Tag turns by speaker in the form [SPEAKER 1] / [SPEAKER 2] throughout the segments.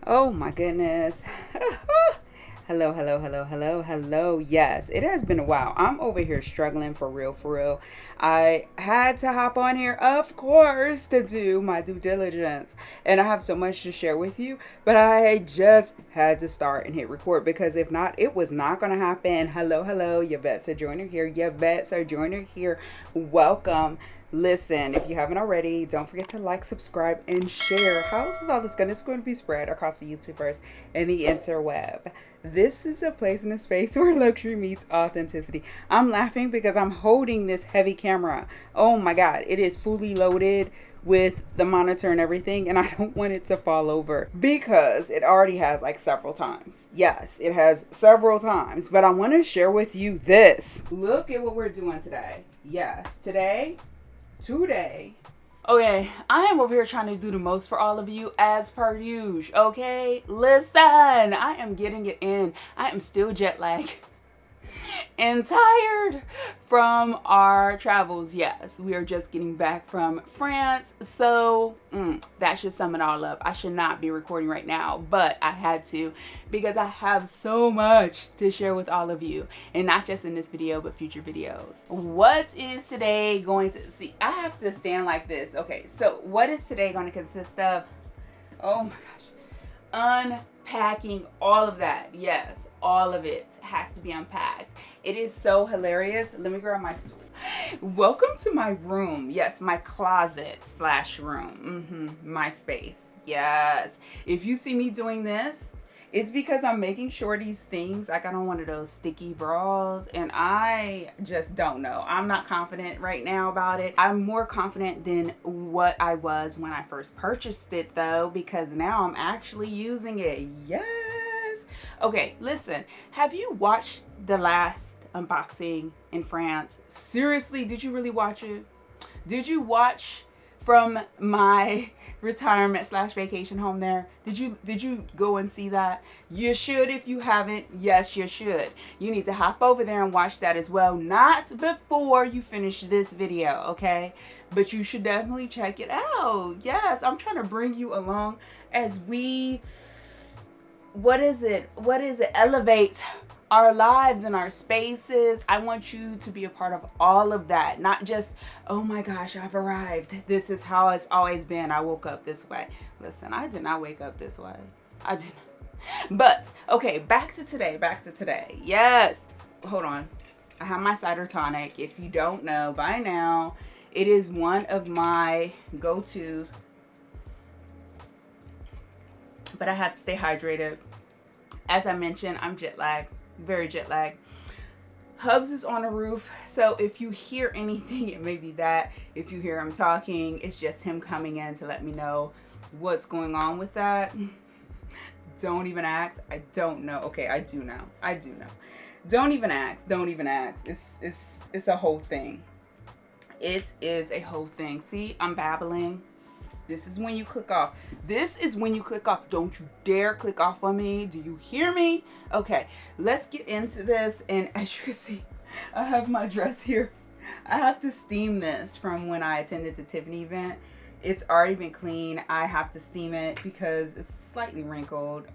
[SPEAKER 1] Oh my goodness. Hello, hello, hello, hello, hello. Yes, it has been a while. I'm over here struggling for real, for real. I had to hop on here, of course, to do my due diligence. And I have so much to share with you, but I just had to start and hit record because if not, it was not going to happen. Hello, hello, Yvette Sojourner here. Yvette Sojourner here. Welcome. Listen, if you haven't already, don't forget to like, subscribe, and share. How is all this going? It's going to be spread across the YouTubers and the interweb. This is a place and a space where luxury meets authenticity. I'm laughing because I'm holding this heavy camera. Oh my God, it is fully loaded with the monitor and everything, and I don't want it to fall over because it already has like several times. Yes, it has several times, but I want to share with you this. Look at what we're doing today. Yes, today. Okay, I am over here trying to do the most for all of you as per usual. Okay, listen, I am getting it in. I am still jet lagged and tired from our travels. Yes, we are just getting back from France, so that should sum it all up. I should not be recording right now, but I had to because I have so much to share with all of you, and not just in this video but future videos. What is today going to see? I have to stand like this. Okay, so what is today going to consist of? Oh my gosh, unpacking all of that. Yes, all of it has to be unpacked. It is so hilarious. Let me grab my stool. Welcome to my room. Yes, my closet slash room. My space. Yes. If you see me doing this, it's because I'm making sure these things, like I don't want those sticky bras, and I just don't know. I'm not confident right now about it. I'm more confident than what I was when I first purchased it though, because now I'm actually using it. Yes. Okay, listen, have you watched the last unboxing in France? Seriously, did you really watch it? Did you watch from my retirement slash vacation home there? Did you go and see that? You should. If you haven't, yes you should. You need to hop over there and watch that as well. Not before you finish this video, okay? But you should definitely check it out. Yes, I'm trying to bring you along as we, what is it elevate our lives and our spaces. I want you to be a part of all of that, not just, oh my gosh, I've arrived, this is how it's always been, I woke up this way. Listen, I did not wake up this way. I did not. But okay, back to today. Yes, hold on, I have my cider tonic. If you don't know by now, it is one of my go-tos, but I have to stay hydrated. As I mentioned, I'm jet lagged, very jet lagged. Hubs is on the roof, so if you hear anything, it may be that. If you hear him talking, it's just him coming in to let me know what's going on with that. Don't even ask. I don't know. Okay, I do know. Don't even ask. It's a whole thing. It is a whole thing. See, I'm babbling. This is when you click off. Don't you dare click off on me. Do you hear me? Okay, let's get into this. And as you can see, I have my dress here. I have to steam this from when I attended the Tiffany event. It's already been cleaned. I have to steam it because it's slightly wrinkled.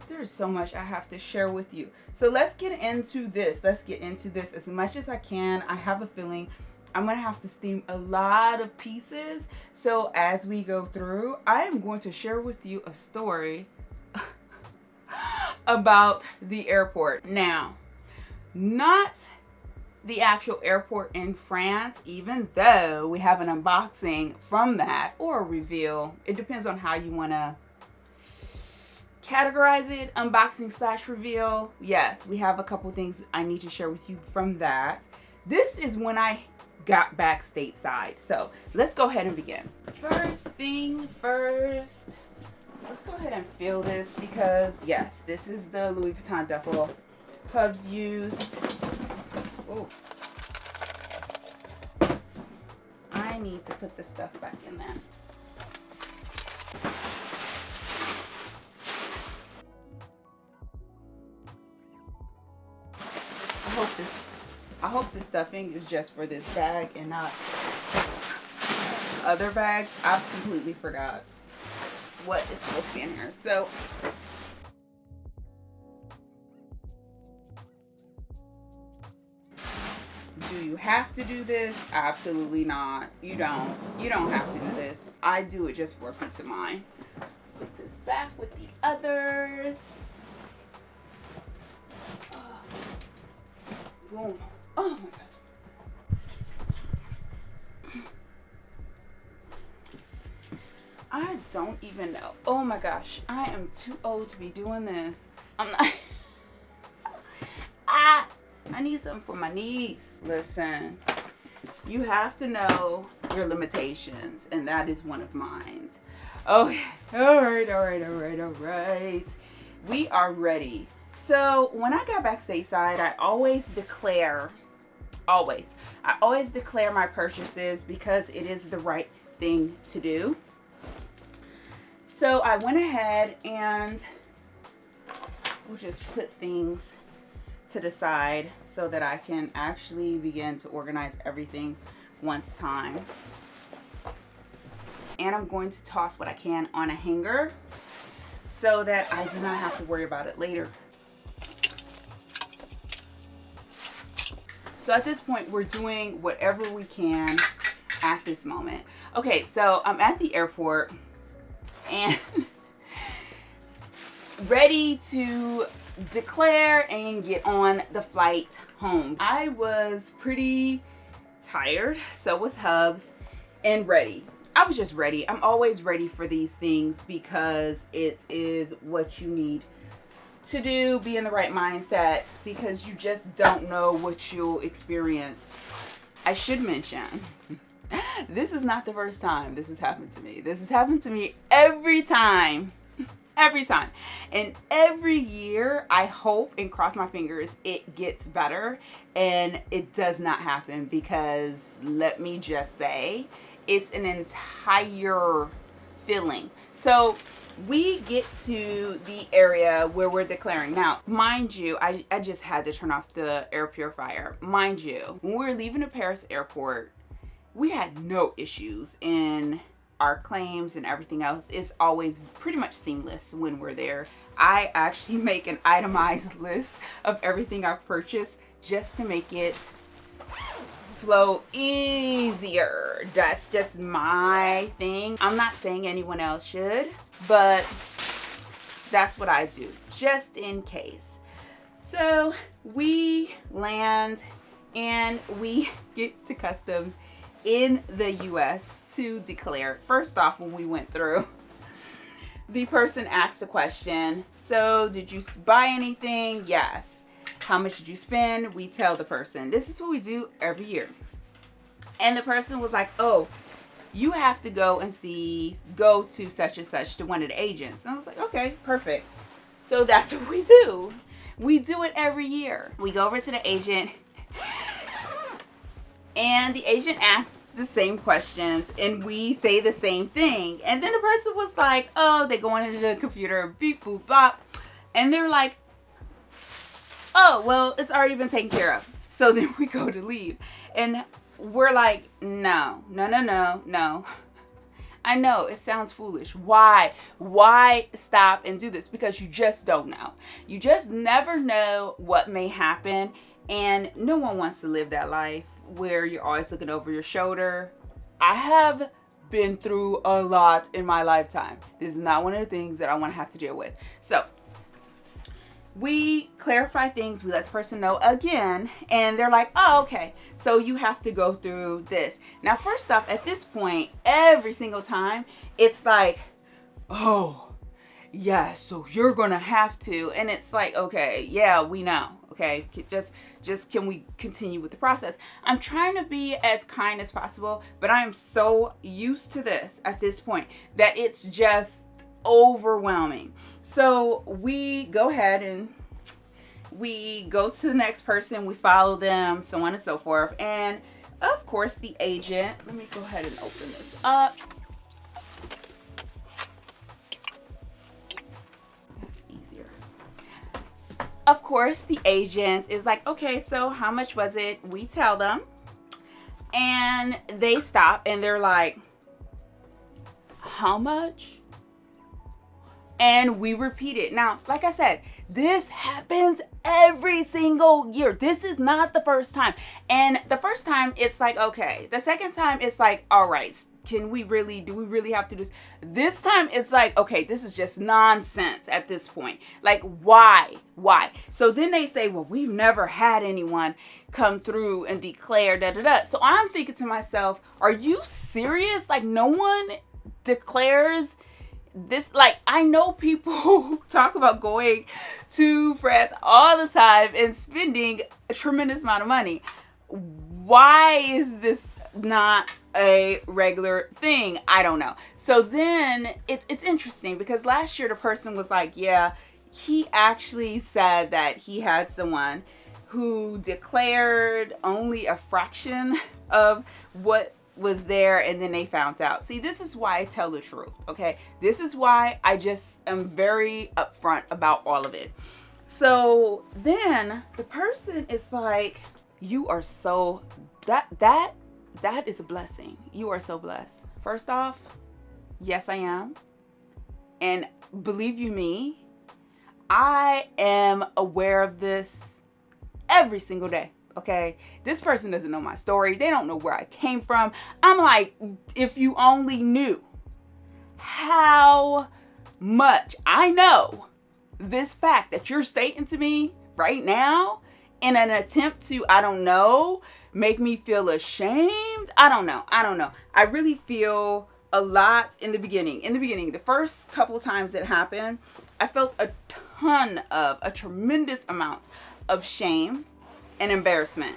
[SPEAKER 1] There's so much I have to share with you. So let's get into this. As much as I can. I have a feeling I'm gonna have to steam a lot of pieces. So as we go through, I am going to share with you a story about the airport. Now, not the actual airport in France, even though we have an unboxing from that, or a reveal. It depends on how you wanna categorize it, unboxing slash reveal. Yes, we have a couple things I need to share with you from that. This is when I got back stateside. So let's go ahead and begin. First thing first, let's go ahead and fill this because yes, this is the Louis Vuitton duffel Hubs used. Oh, I need to put the stuff back in there. I hope the stuffing is just for this bag and not other bags. I've completely forgot what is supposed to be in here. So do you have to do this? Absolutely not. You don't. You don't have to do this. I do it just for peace of mind. Put this back with the others. Boom. Oh my god. I don't even know. Oh my gosh. I am too old to be doing this. I'm not. I need something for my knees. Listen, you have to know your limitations, and that is one of mine. Okay. All right. We are ready. So when I got back stateside, I always declare my purchases because it is the right thing to do. So I went ahead and we'll just put things to the side so that I can actually begin to organize everything once time. And I'm going to toss what I can on a hanger so that I do not have to worry about it later. So at this point, we're doing whatever we can at this moment. Okay, so I'm at the airport and ready to declare and get on the flight home. I was pretty tired, so was Hubs, and ready. I was just ready. I'm always ready for these things because it is what you need to do, be in the right mindset, because you just don't know what you'll experience. I should mention, this is not the first time this has happened to me. This has happened to me every time. Every time. And every year, I hope and cross my fingers it gets better, and it does not happen because let me just say, it's an entire feeling. So we get to the area where we're declaring. Now, mind you, I just had to turn off the air purifier. Mind you, when we were leaving the Paris airport, we had no issues in our claims and everything else. Is always pretty much seamless when we're there. I actually make an itemized list of everything I've purchased just to make it flow easier. That's just my thing. I'm not saying anyone else should, but that's what I do, just in case. So we land and we get to customs in the US to declare. First off, when we went through, the person asked the question, so did you buy anything? Yes. How much did you spend? We tell the person. This is what we do every year. And the person was like, oh, you have to go to such and such, to one of the agents. And I was like, okay, perfect. So that's what we do. We do it every year. We go over to the agent and the agent asks the same questions and we say the same thing. And then the person was like, oh, they go into the computer, beep, boop, bop. And they're like, oh, well, it's already been taken care of. So then we go to leave. And we're like, no. I know it sounds foolish. Why stop and do this? Because you just don't know. You just never know what may happen. And no one wants to live that life where you're always looking over your shoulder. I have been through a lot in my lifetime. This is not one of the things that I want to have to deal with. So we clarify things, we let the person know again, and they're like, oh, okay, so you have to go through this. Now, first off, at this point, every single time, it's like, oh, yeah, so you're gonna have to, and it's like, okay, yeah, we know, okay, just can we continue with the process? I'm trying to be as kind as possible, but I am so used to this at this point that it's just overwhelming. So we go ahead and we go to the next person, we follow them, so on and so forth. And of course the agent, let me go ahead and open this up. That's easier. Of course the agent is like, okay, so how much was it? We tell them and they stop and they're like, how much? and we repeat it. Now, like I said, this happens every single year. This is not the first time. And the first time, it's like, okay. The second time, it's like, all right, do we really have to do this? This time, it's like, okay, this is just nonsense at this point. Like, why? So then they say, well, we've never had anyone come through and declare da-da-da. So I'm thinking to myself, are you serious? Like, no one declares this. Like, I know people who talk about going to France all the time and spending a tremendous amount of money. Why is this not a regular thing? I don't know. So then it's interesting because last year the person was like, yeah, he actually said that he had someone who declared only a fraction of what was there, and then they found out. See, this is why I tell the truth, okay? This is why I just am very upfront about all of it. So then the person is like, you are so, that is a blessing. You are so blessed. First off, yes, I am. And believe you me, I am aware of this every single day. Okay, this person doesn't know my story. They don't know where I came from. I'm like, if you only knew how much I know this fact that you're stating to me right now in an attempt to, I don't know, make me feel ashamed. I don't know. I really feel a lot in the beginning. The first couple times it happened, I felt a tremendous amount of shame and embarrassment.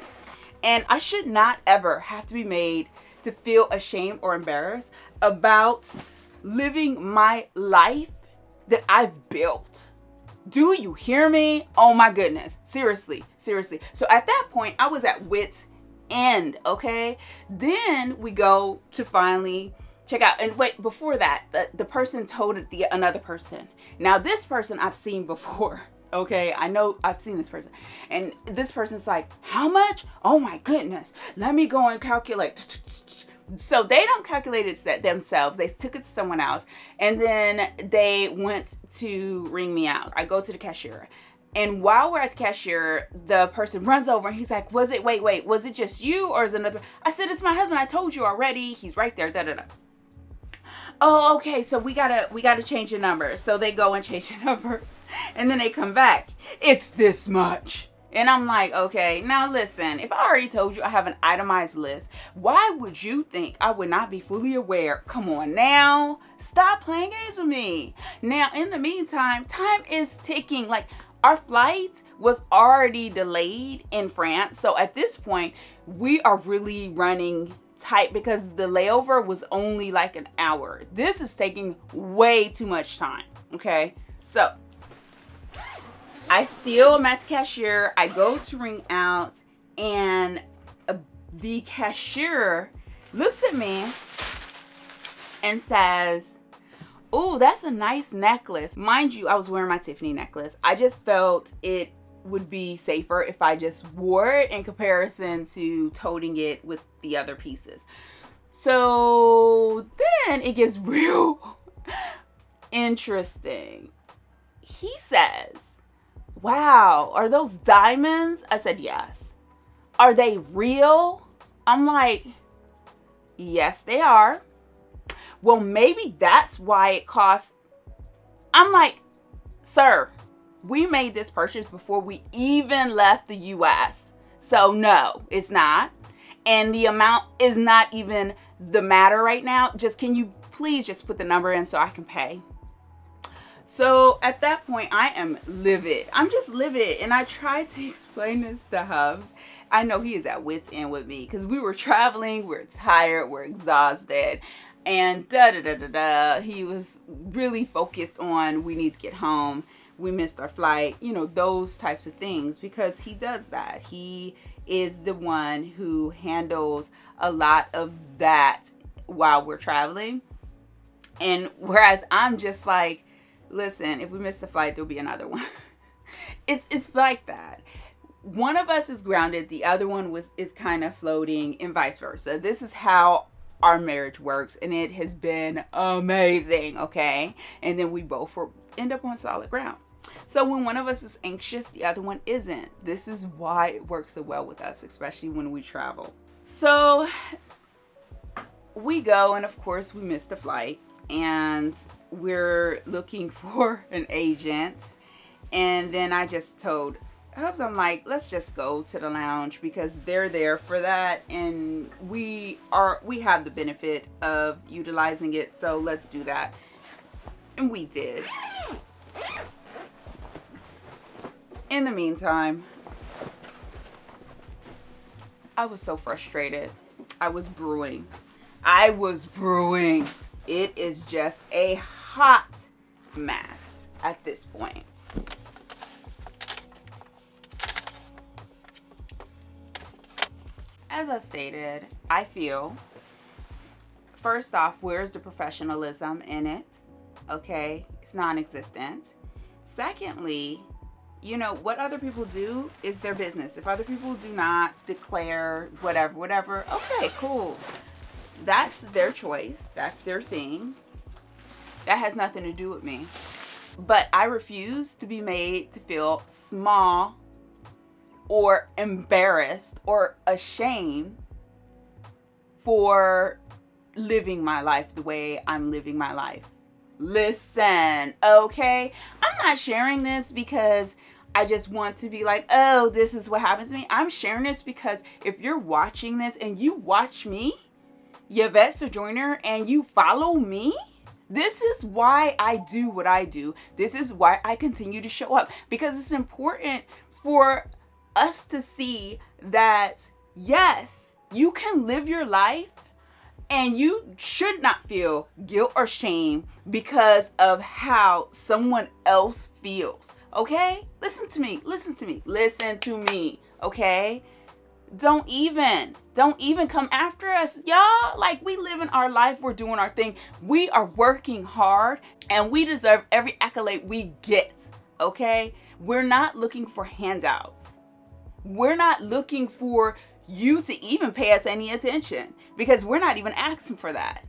[SPEAKER 1] And I should not ever have to be made to feel ashamed or embarrassed about living my life that I've built. Do you hear me? Oh my goodness. Seriously. So at that point, I was at wit's end, okay? Then we go to finally check out. And wait, before that, the person told another person. Now, this person I've seen before. Okay, I know I've seen this person. And this person's like, how much? Oh my goodness. Let me go and calculate. So they don't calculate it themselves. They took it to someone else. And then they went to ring me out. I go to the cashier. And while we're at the cashier, the person runs over and he's like, wait, was it just you or is it another? I said, it's my husband. I told you already. He's right there. Da-da-da. Oh, okay. So we gotta change the number. So they go and change the number. And then they come back. It's this much. And I'm like, okay, now listen, if I already told you I have an itemized list, why would you think I would not be fully aware? Come on now. Stop playing games with me. Now, in the meantime, time is ticking. Like, our flight was already delayed in France. So at this point, we are really running tight because the layover was only like an hour. This is taking way too much time. Okay. So I still am at the cashier. I go to ring out and the cashier looks at me and says, "Oh, that's a nice necklace." Mind you, I was wearing my Tiffany necklace. I just felt it would be safer if I just wore it in comparison to toting it with the other pieces. So then it gets real interesting. He says, "Wow, are those diamonds?" I said, "Yes." "Are they real?" I'm like, "Yes, they are." "Well, maybe that's why it costs." I'm like, "Sir, we made this purchase before we even left the US. So no, it's not. And the amount is not even the matter right now. Just, can you please just put the number in so I can pay?" So at that point, I am livid. I'm just livid. And I tried to explain this to Hubs. I know he is at wit's end with me because we were traveling, we're tired, we're exhausted. And he was really focused on, we need to get home. We missed our flight, you know, those types of things, because he does that. He is the one who handles a lot of that while we're traveling. And whereas I'm just like, listen, if we miss the flight, there'll be another one. It's like that. One of us is grounded, the other one is kind of floating, and vice versa. This is how our marriage works, and it has been amazing, okay? And then we both end up on solid ground. So when one of us is anxious, the other one isn't. This is why it works so well with us, especially when we travel. So we go, and of course we missed the flight, and we're looking for an agent. And then I just told Hubs, I'm like, let's just go to the lounge because they're there for that, and we have the benefit of utilizing it, so let's do that. And we did. In the meantime, I was so frustrated. I was brewing. It is just a hot mess at this point. As I stated, I feel, first off, where's the professionalism in it? Okay, it's non-existent. Secondly, you know, what other people do is their business. If other people do not declare whatever, okay, cool. That's their choice. That's their thing. That has nothing to do with me. But I refuse to be made to feel small or embarrassed or ashamed for living my life the way I'm living my life. Listen, okay? I'm not sharing this because I just want to be like, oh, this is what happens to me. I'm sharing this because if you're watching this and you watch me, Yvette Sojourner, and you follow me, this is why I do what I do. This is why I continue to show up, because it's important for us to see that, yes, you can live your life and you should not feel guilt or shame because of how someone else feels. Okay? Listen to me, okay? Don't even come after us, y'all. Like, we living our life, we're doing our thing. We are working hard and we deserve every accolade we get, okay? We're not looking for handouts. We're not looking for you to even pay us any attention because we're not even asking for that.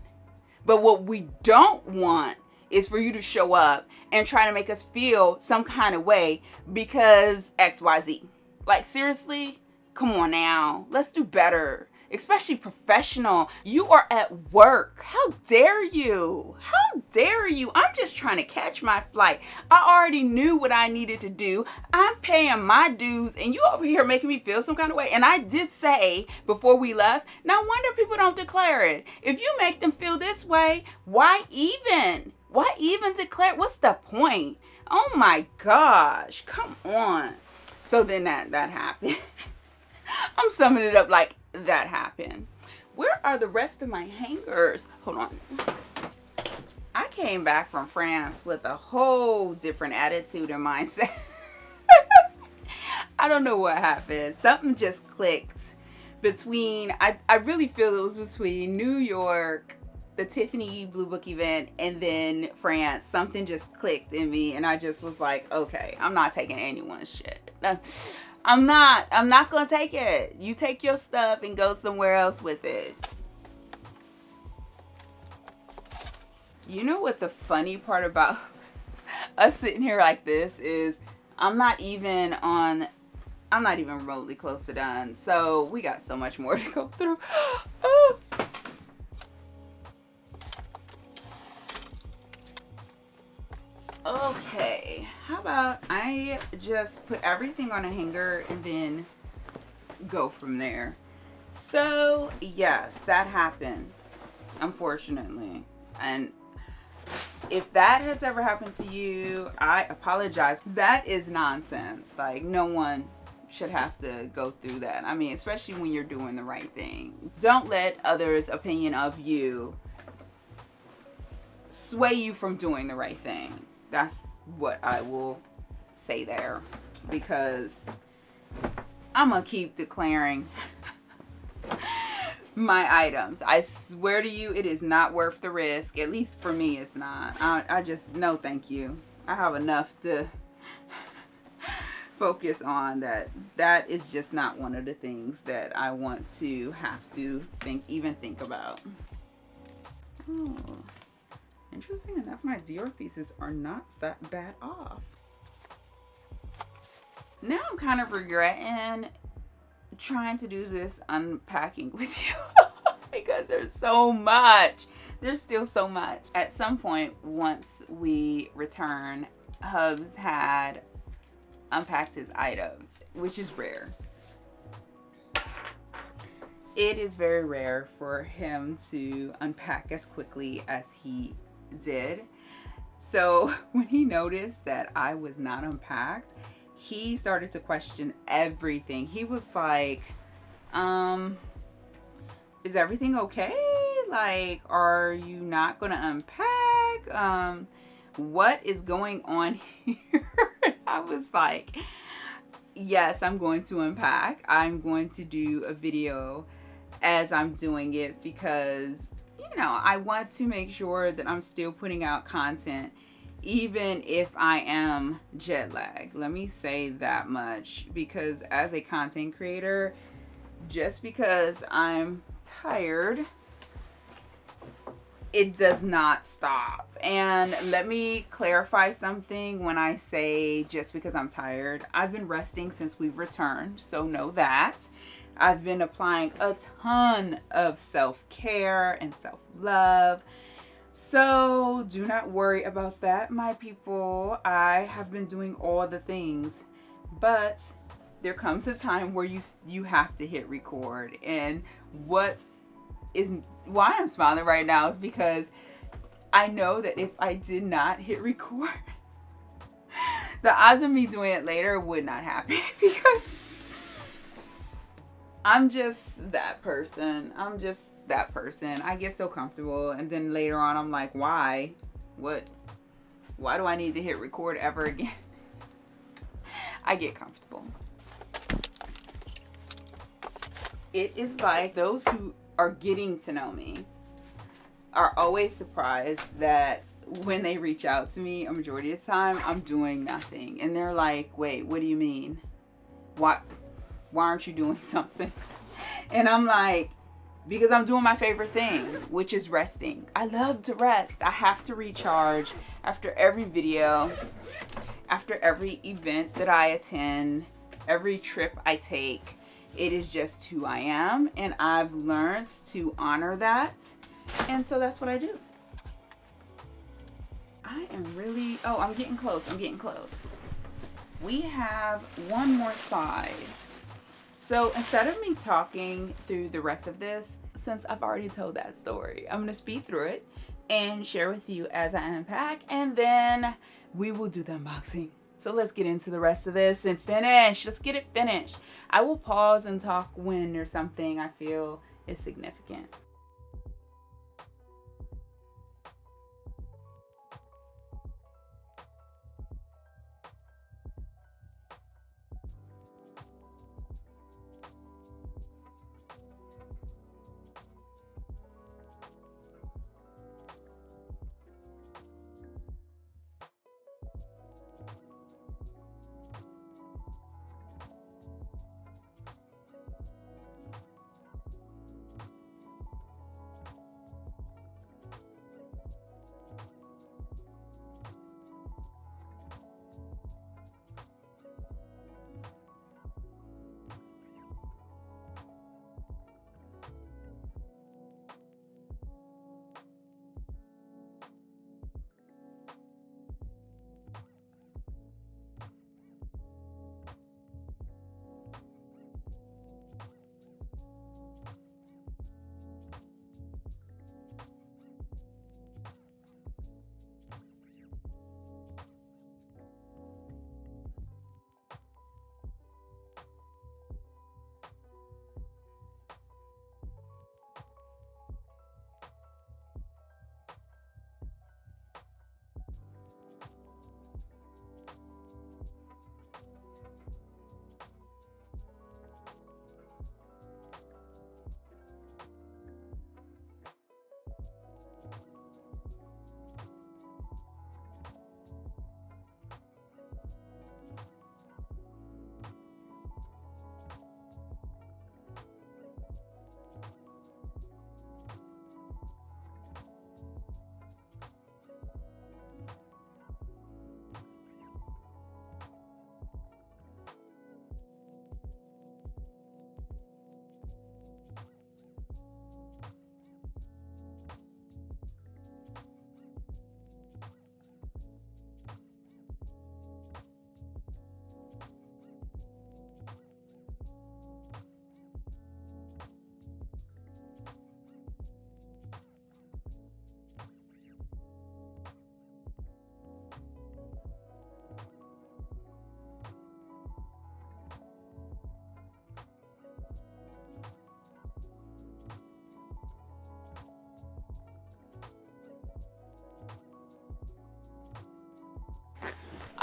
[SPEAKER 1] But what we don't want is for you to show up and try to make us feel some kind of way because XYZ. Like, seriously? Come on now. Let's do better. Especially professional. You are at work. How dare you? How dare you? I'm just trying to catch my flight. I already knew what I needed to do. I'm paying my dues and you over here making me feel some kind of way. And I did say before we left, no wonder people don't declare it. If you make them feel this way, why even? Why even declare? What's the point? Oh my gosh. Come on. So then that happened. I'm summing it up like that happened. Where are the rest of my hangers? Hold on. I came back from France with a whole different attitude and mindset. I don't know what happened. Something just clicked between, I really feel it was between New York, the Tiffany Blue Book event, and then France. Something just clicked in me and I just was like, okay, I'm not taking anyone's shit. I'm not gonna take it. You take your stuff and go somewhere else with it. You know what the funny part about us sitting here like this is I'm not even remotely close to done. So we got so much more to go through. Oh. Okay, how about I just put everything on a hanger and then go from there. So yes, that happened, unfortunately. And if that has ever happened to you, I apologize. That is nonsense. Like, no one should have to go through that. I mean, especially when you're doing the right thing. Don't let others' opinion of you sway you from doing the right thing. That's what I will say there, because I'm gonna keep declaring my items. I swear to you, it is not worth the risk. At least for me, it's not. I just, no thank you. I have enough to focus on that. That is just not one of the things that I want to have to think about. Oh, interesting enough, my Dior pieces are not that bad off. Now I'm kind of regretting trying to do this unpacking with you because there's so much. There's still so much. At some point, once we return, Hubs had unpacked his items, which is rare. It is very rare for him to unpack as quickly as he did. So when he noticed that I was not unpacked, he started to question everything. He was like, is everything okay? Like, are you not gonna unpack? What is going on here? I was like, yes, I'm going to unpack. I'm going to do a video as I'm doing it because, you know, I want to make sure that I'm still putting out content even if I am jet lagged. Let me say that much, because as a content creator, just because I'm tired, it does not stop. And let me clarify something when I say just because I'm tired. I've been resting since we've returned, so know that. I've been applying a ton of self-care and self-love. So do not worry about that, my people. I have been doing all the things, but there comes a time where you have to hit record. And why I'm smiling right now is because I know that if I did not hit record, the odds of me doing it later would not happen because I'm just that person. I get so comfortable, and then later on I'm like, why do I need to hit record ever again? I get comfortable. It is like those who are getting to know me are always surprised that when they reach out to me, a majority of the time I'm doing nothing, and they're like, wait, what do you mean? Why aren't you doing something? And I'm like, because I'm doing my favorite thing, which is resting. I love to rest. I have to recharge after every video, after every event that I attend, every trip I take. It is just who I am, and I've learned to honor that. And so that's what I do. I am really, I'm getting close. We have one more side. So instead of me talking through the rest of this, since I've already told that story, I'm going to speed through it and share with you as I unpack, and then we will do the unboxing. So let's get into the rest of this and finish. Let's get it finished. I will pause and talk when there's something I feel is significant.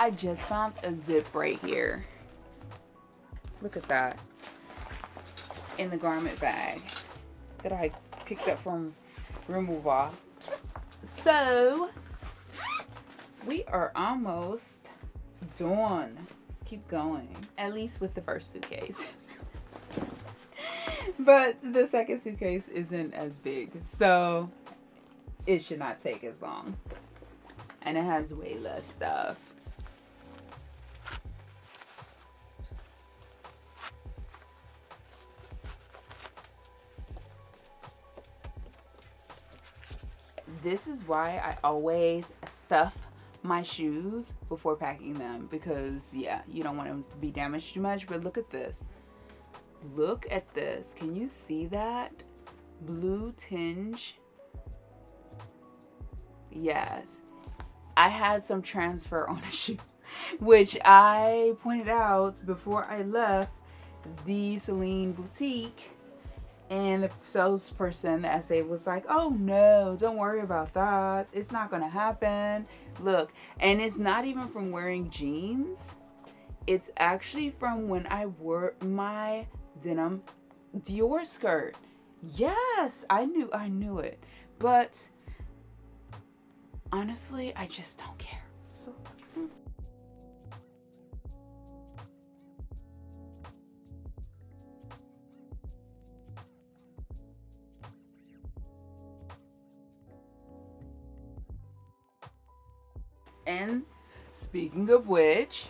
[SPEAKER 1] I just found a zip right here. Look at that. In the garment bag that I picked up from Removal. So we are almost done. Let's keep going. At least with the first suitcase. But the second suitcase isn't as big, so it should not take as long. And it has way less stuff. This is why I always stuff my shoes before packing them, because yeah, you don't want them to be damaged too much. But look at this. Look at this. Can you see that? Blue tinge. Yes. I had some transfer on a shoe, which I pointed out before I left the Celine boutique. And the salesperson, the essay, was like, oh no, don't worry about that. It's not gonna happen. Look, and it's not even from wearing jeans. It's actually from when I wore my denim Dior skirt. Yes, I knew it. But honestly, I just don't care. So and speaking of which,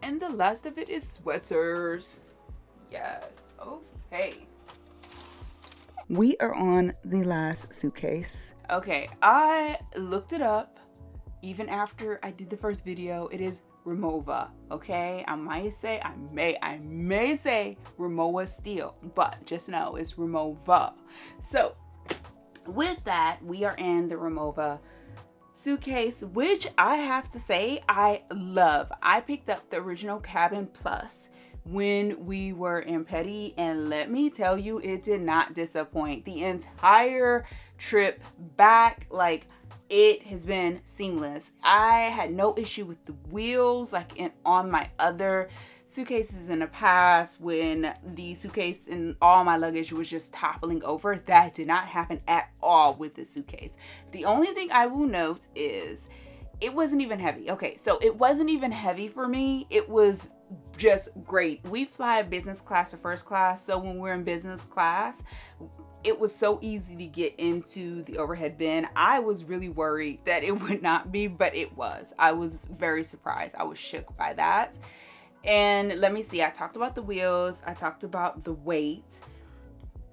[SPEAKER 1] and the last of it is sweaters. Yes. Okay. We are on the last suitcase. Okay, I looked it up even after I did the first video. It is Rimowa, okay? I may say Rimowa still, but just know it's Rimowa. So with that, we are in the Rimowa suitcase, which I have to say I love. I picked up the original Cabin Plus when we were in Petty, and let me tell you, it did not disappoint. The entire trip back, like, it has been seamless. I had no issue with the wheels like on my other suitcases in the past, when the suitcase and all my luggage was just toppling over. That did not happen at all with this suitcase. The only thing I will note is it wasn't even heavy. Okay, so it wasn't even heavy for me. It was just great. We fly business class or first class, so when we're in business class, it was so easy to get into the overhead bin. I was really worried that it would not be, but it was. I was very surprised. I was shook by that. And let me see, I talked about the wheels, I talked about the weight.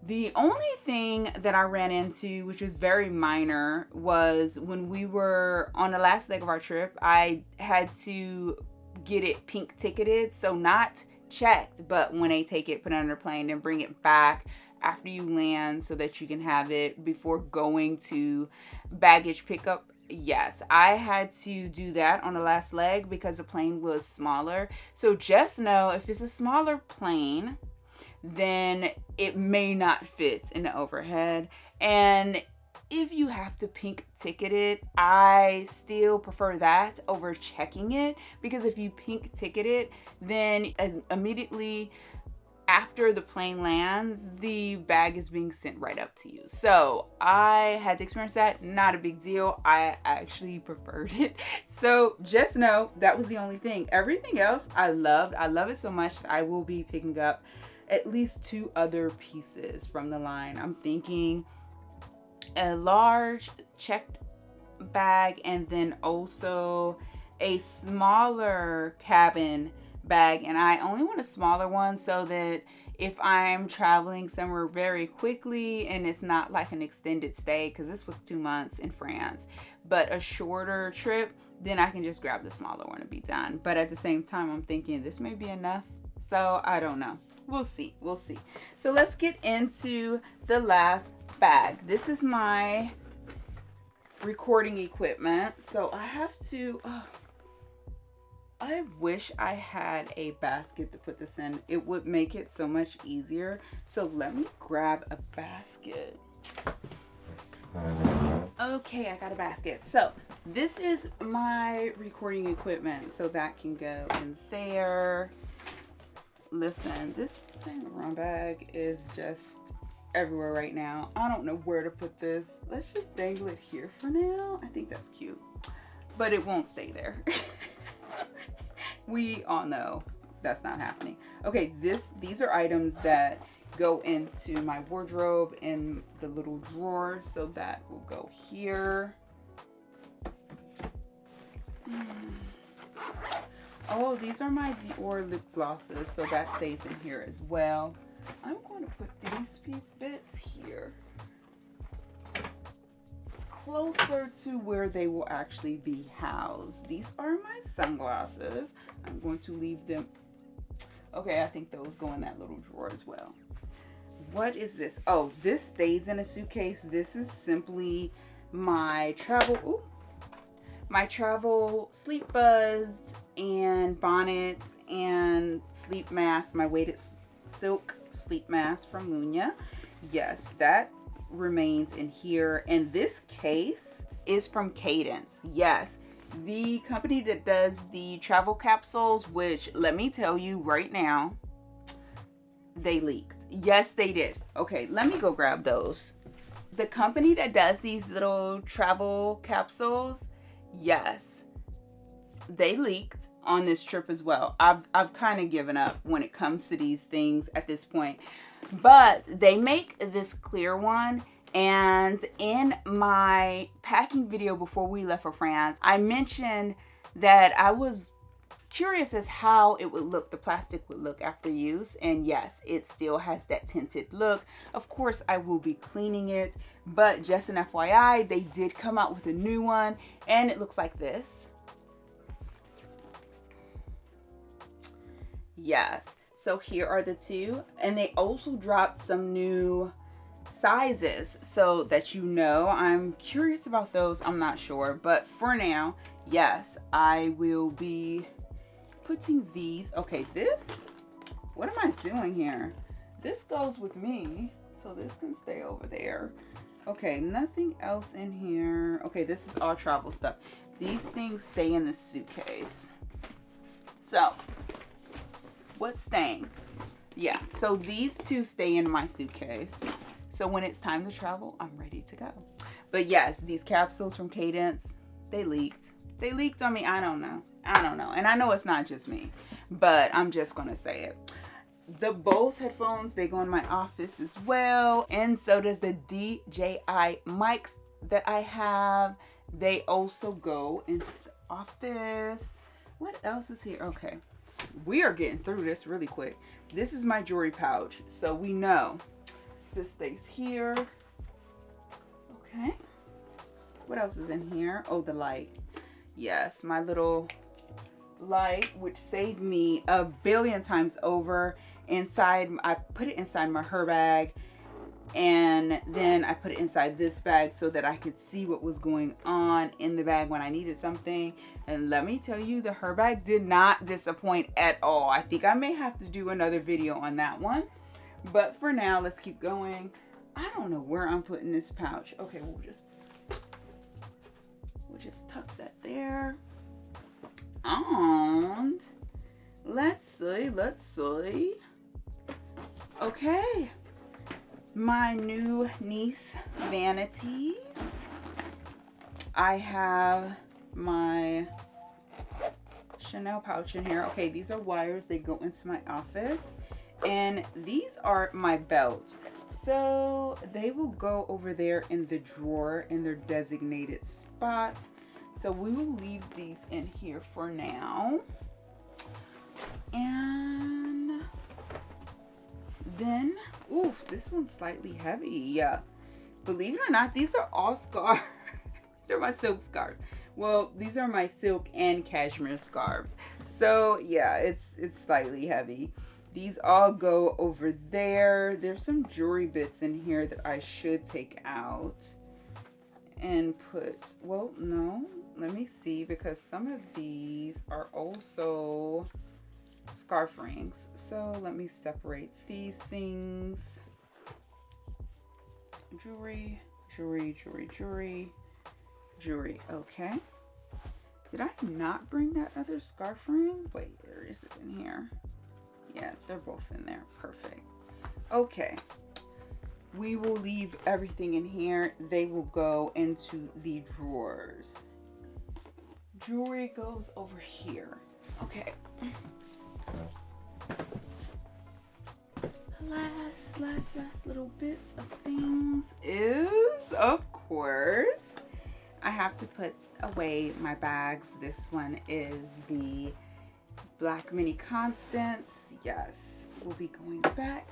[SPEAKER 1] The only thing that I ran into, which was very minor, was when we were on the last leg of our trip, I had to get it pink ticketed. So not checked, but when they take it, put it on their plane and bring it back after you land so that you can have it before going to baggage pickup. Yes, I had to do that on the last leg because the plane was smaller. So just know, if it's a smaller plane, then it may not fit in the overhead. And if you have to pink ticket it, I still prefer that over checking it, because if you pink ticket it, then immediately after the plane lands, the bag is being sent right up to you. So I had to experience that. Not a big deal. I actually preferred it. So just know that was the only thing. Everything else I loved. I love it so much that I will be picking up at least 2 other pieces from the line. I'm thinking a large checked bag, and then also a smaller cabin bag. And I only want a smaller one so that if I'm traveling somewhere very quickly and it's not like an extended stay, because this was 2 months in France, but a shorter trip, then I can just grab the smaller one and be done. But at the same time, I'm thinking this may be enough, so I don't know. We'll see. So let's get into the last bag. This is my recording equipment, so I have to I wish I had a basket to put this in. It would make it so much easier. So let me grab a basket. Okay, I got a basket. So this is my recording equipment. So that can go in there. Listen, this Saint Laurent bag is just everywhere right now. I don't know where to put this. Let's just dangle it here for now. I think that's cute, but it won't stay there. We all know that's not happening. Okay, these are items that go into my wardrobe in the little drawer, so that will go here. Oh, these are my Dior lip glosses, so that stays in here as well. I'm going to put these bits here, closer to where they will actually be housed. These are my sunglasses. I'm going to leave them. Okay, I think those go in that little drawer as well. What is this? Oh, this stays in a suitcase. This is simply my travel, my travel sleep buds and bonnets and sleep mask, my weighted silk sleep mask from Lunya. Yes, that remains in here. And this case is from Cadence. Yes, the company that does the travel capsules, which let me tell you right now, they leaked. Yes, they did. Okay, let me go grab those. The company that does these little travel capsules, yes, they leaked on this trip as well. I've kind of given up when it comes to these things at this point, but they make this clear one. And in my packing video before we left for France, I mentioned that I was curious as how it would look, the plastic would look after use. And yes, it still has that tinted look. Of course, I will be cleaning it, but just an FYI, they did come out with a new one and it looks like this. Yes, so here are the two, and they also dropped some new sizes so that you know. I'm curious about those. I'm not sure, but for now, yes, I will be putting these. Okay, this, what am I doing here? This goes with me, so this can stay over there. Okay, nothing else in here. Okay, this is all travel stuff. These things stay in the suitcase. So what's staying? Yeah, so these two stay in my suitcase. So when it's time to travel, I'm ready to go. But yes, these capsules from Cadence, they leaked. They leaked on me. I don't know. And I know it's not just me, but I'm just gonna say it. The Bose headphones, they go in my office as well. And so does the DJI mics that I have. They also go into the office. What else is here? Okay, we are getting through this really quick. This is my jewelry pouch. So we know this stays here. Okay. What else is in here? Oh, the light. Yes, my little light, which saved me a billion times over. Inside, I put it inside my her bag, and then I put it inside this bag so that I could see what was going on in the bag when I needed something. And let me tell you, the her bag did not disappoint at all. I think I may have to do another video on that one. But for now, let's keep going. I don't know where I'm putting this pouch. Okay, we'll just tuck that there. And let's see. Okay, my new niece vanities. I have my Chanel pouch in here. Okay, these are wires. They go into my office. And these are my belts. So they will go over there in the drawer in their designated spot. So we will leave these in here for now. And then, oof, this one's slightly heavy. Yeah. Believe it or not, these are all scarves. These are my silk scarves. Well, these are my silk and cashmere scarves. So yeah, it's slightly heavy. These all go over there. There's some jewelry bits in here that I should take out and put, well, no, let me see, because some of these are also scarf rings. So let me separate these things. Jewelry, jewelry, jewelry, jewelry, jewelry. Okay. Did I not bring that other scarf ring? Wait, there is it in here. Yeah, they're both in there. Perfect. Okay. We will leave everything in here. They will go into the drawers. Jewelry goes over here. Okay. Last little bits of things is, of course, I have to put away my bags. This one is the Black Mini Constants. Yes, we'll be going back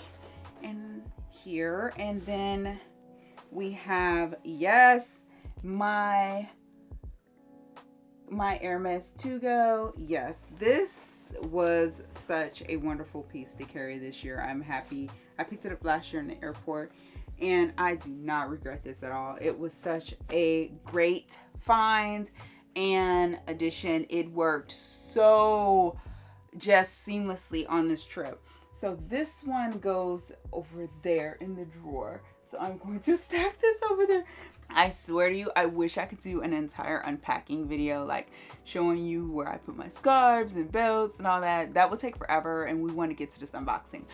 [SPEAKER 1] in here. And then we have, yes, my Hermes to go. Yes, this was such a wonderful piece to carry this year. I'm happy. I picked it up last year in the airport and I do not regret this at all. It was such a great find and addition. It worked so just seamlessly on this trip. So this one goes over there in the drawer. So I'm going to stack this over there. I swear to you, I wish I could do an entire unpacking video, like showing you where I put my scarves and belts and all that. That will take forever and we want to get to this unboxing.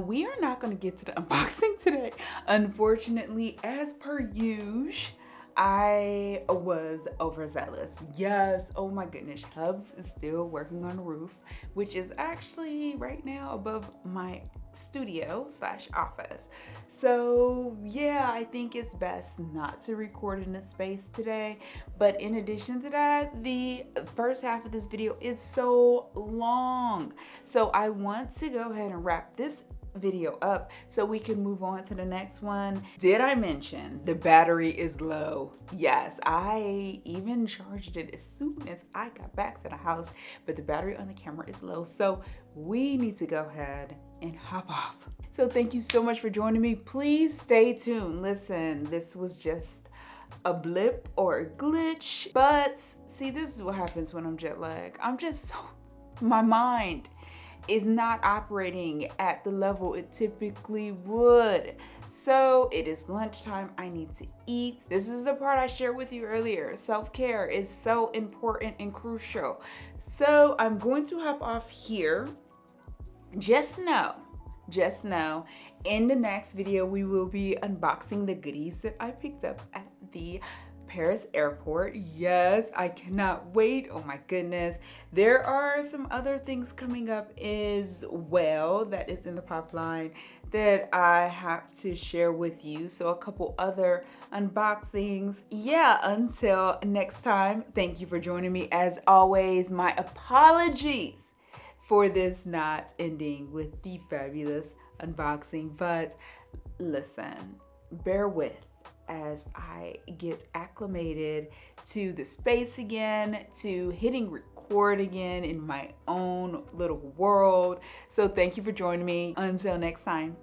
[SPEAKER 1] We are not going to get to the unboxing today. Unfortunately, as per usual, I was overzealous. Yes, oh my goodness. Hubs is still working on the roof, which is actually right now above my studio / office. So yeah, I think it's best not to record in this space today. But in addition to that, the first half of this video is so long. So I want to go ahead and wrap this video up so we can move on to the next one. Did I mention the battery is low? Yes, I even charged it as soon as I got back to the house, but the battery on the camera is low, so we need to go ahead and hop off. So thank you so much for joining me. Please stay tuned. Listen, this was just a blip or a glitch, but see, this is what happens when I'm jet lagged. I'm just so, my mind is not operating at the level it typically would. So it is lunchtime, I need to eat. This is the part I shared with you earlier. Self-care is so important and crucial. So I'm going to hop off here. Just know, in the next video, we will be unboxing the goodies that I picked up at the Paris airport. Yes, I cannot wait. Oh my goodness. There are some other things coming up as well that is in the pipeline that I have to share with you. So a couple other unboxings. Yeah, until next time, thank you for joining me. As always, my apologies for this not ending with the fabulous unboxing, but listen, bear with as I get acclimated to the space again, to hitting record again in my own little world. So thank you for joining me. Until next time.